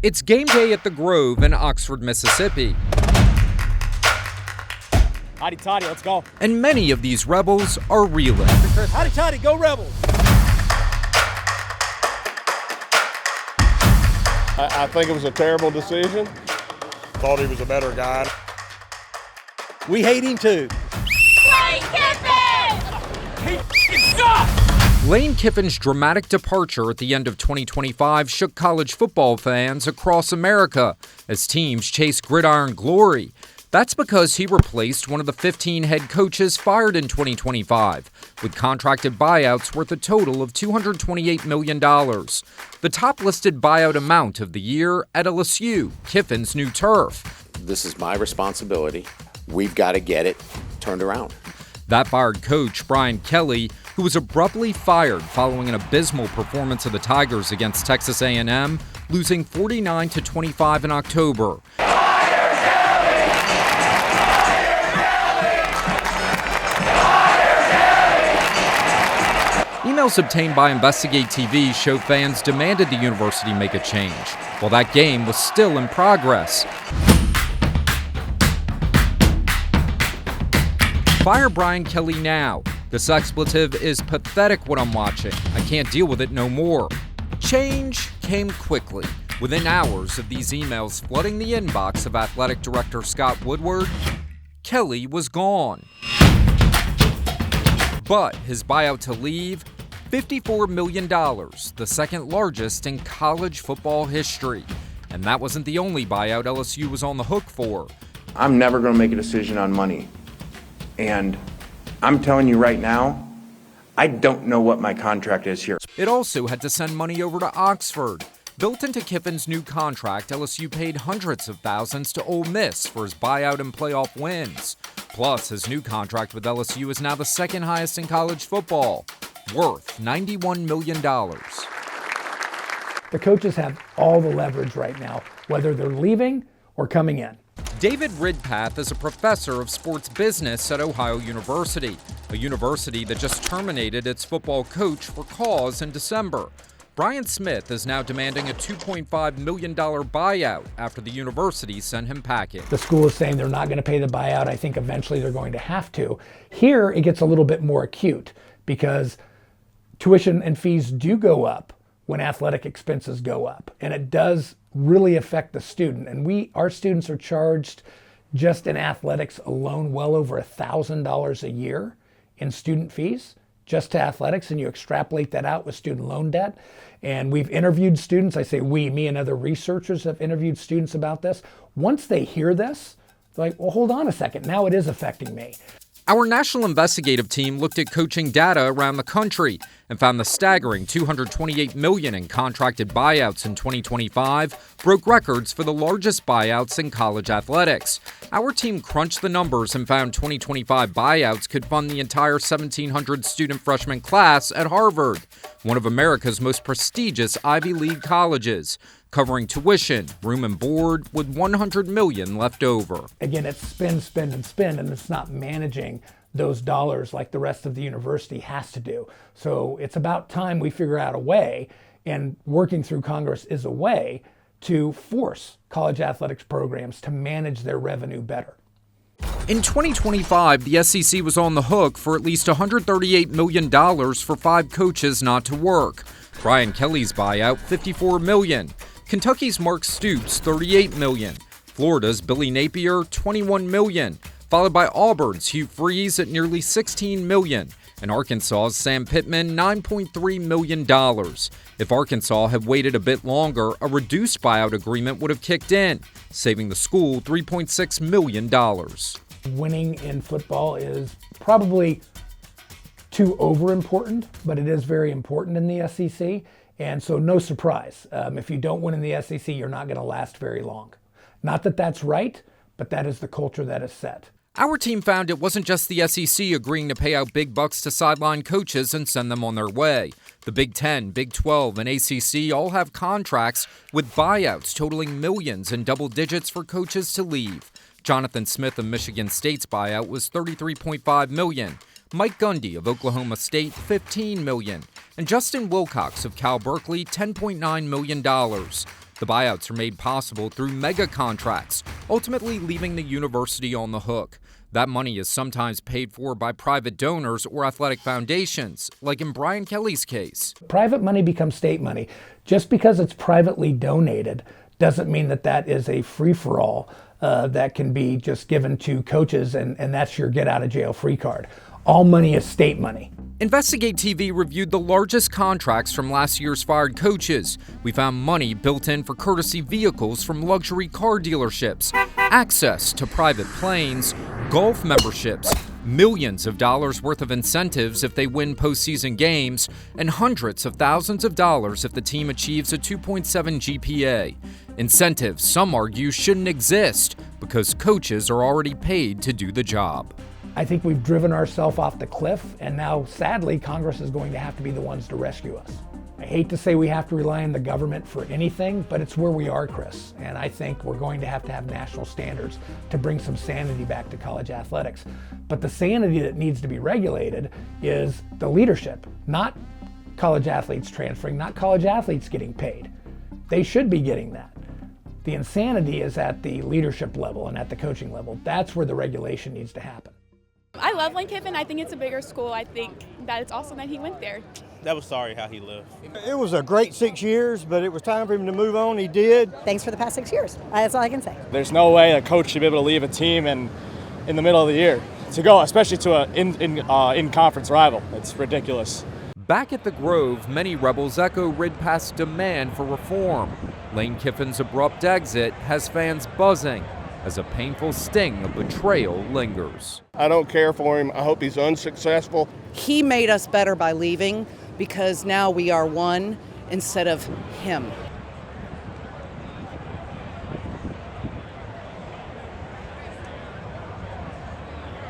It's game day at the Grove in Oxford, Mississippi. Hotty toddy, let's go. And many of these rebels are reeling. Hotty toddy, go Rebels! I think it was a terrible decision. Thought he was a better guy. We hate him too. Lane Kiffin! He sucks! Lane Kiffin's dramatic departure at the end of 2025 shook college football fans across America as teams chase gridiron glory. That's because he replaced one of the 15 head coaches fired in 2025 with contracted buyouts worth a total of $228 million. The top listed buyout amount of the year at LSU, Kiffin's new turf. This is my responsibility. We've got to get it turned around. That fired coach, Brian Kelly, who was abruptly fired following an abysmal performance of the Tigers against Texas A&M, losing 49-25 in October. Emails obtained by InvestigateTV show fans demanded the university make a change, while that game was still in progress. Fire Brian Kelly now. This expletive is pathetic what I'm watching. I can't deal with it no more. Change came quickly. Within hours of these emails flooding the inbox of athletic director Scott Woodward, Kelly was gone. But his buyout to leave, $54 million, the second largest in college football history. And that wasn't the only buyout LSU was on the hook for. I'm never going to make a decision on money. And I'm telling you right now, I don't know what my contract is here. It also had to send money over to Oxford. Built into Kiffin's new contract, LSU paid hundreds of thousands to Ole Miss for his buyout and playoff wins. Plus, his new contract with LSU is now the second highest in college football, worth $91 million. The coaches have all the leverage right now, whether they're leaving or coming in. David Ridpath is a professor of sports business at Ohio University, a university that just terminated its football coach for cause in December. Brian Smith is now demanding a $2.5 million buyout after the university sent him packing. The school is saying they're not going to pay the buyout. I think eventually they're going to have to. Here, it gets a little bit more acute because tuition and fees do go up when athletic expenses go up, and it does really affect the student. And our students are charged just in athletics alone well over $1,000 a year in student fees just to athletics, and you extrapolate that out with student loan debt. And we've interviewed students. I say we, me and other researchers have interviewed students about this. Once they hear this, they're like, well, hold on a second. Now it is affecting me. Our national investigative team looked at coaching data around the country and found the staggering $228 million in contracted buyouts in 2025 broke records for the largest buyouts in college athletics. Our team crunched the numbers and found 2025 buyouts could fund the entire 1,700 student freshman class at Harvard, one of America's most prestigious Ivy League colleges, covering tuition, room and board, with $100 million left over. Again, it's spend, spend, and spend, and it's not managing those dollars like the rest of the university has to do. So it's about time we figure out a way, and working through Congress is a way to force college athletics programs to manage their revenue better. In 2025, the SEC was on the hook for at least $138 million for 5 coaches not to work. Brian Kelly's buyout, $54 million. Kentucky's Mark Stoops, $38 million. Florida's Billy Napier, $21 million. Followed by Auburn's Hugh at nearly $16 million. And Arkansas's Sam Pittman, $9.3 million. If Arkansas had waited a bit longer, a reduced buyout agreement would have kicked in, saving the school $3.6 million. Winning in football is probably too over-important, but it is very important in the SEC. And so no surprise, if you don't win in the SEC, you're not going to last very long. Not that that's right, but that is the culture that is set. Our team found it wasn't just the SEC agreeing to pay out big bucks to sideline coaches and send them on their way. The Big Ten, Big 12, and ACC all have contracts with buyouts totaling millions in double digits for coaches to leave. Jonathan Smith of Michigan State's buyout was $33.5 million. Mike Gundy of Oklahoma State, $15 million. And Justin Wilcox of Cal Berkeley, $10.9 million. The buyouts are made possible through mega contracts, ultimately leaving the university on the hook. That money is sometimes paid for by private donors or athletic foundations, like in Brian Kelly's case. Private money becomes state money. Just because it's privately donated doesn't mean that that is a free-for-all that can be just given to coaches and that's your get-out-of-jail-free card. All money is state money. InvestigateTV reviewed the largest contracts from last year's fired coaches. We found money built in for courtesy vehicles from luxury car dealerships, access to private planes, golf memberships, millions of dollars worth of incentives if they win postseason games, and hundreds of thousands of dollars if the team achieves a 2.7 GPA. Incentives, some argue, shouldn't exist because coaches are already paid to do the job. I think we've driven ourselves off the cliff, and now, sadly, Congress is going to have to be the ones to rescue us. I hate to say we have to rely on the government for anything, but it's where we are, Chris. And I think we're going to have national standards to bring some sanity back to college athletics. But the sanity that needs to be regulated is the leadership, not college athletes transferring, not college athletes getting paid. They should be getting that. The insanity is at the leadership level and at the coaching level. That's where the regulation needs to happen. I love Lane Kiffin. I think it's a bigger school. I think that it's awesome that he went there. That was sorry how he lived. It was a great 6 years, but it was time for him to move on. He did. Thanks for the past 6 years. That's all I can say. There's no way a coach should be able to leave a team in the middle of the year to go, especially to an in-conference rival. It's ridiculous. Back at the Grove, many rebels echo Ridpath's demand for reform. Lane Kiffin's abrupt exit has fans buzzing as a painful sting of betrayal lingers. I don't care for him. I hope he's unsuccessful. He made us better by leaving because now we are one instead of him.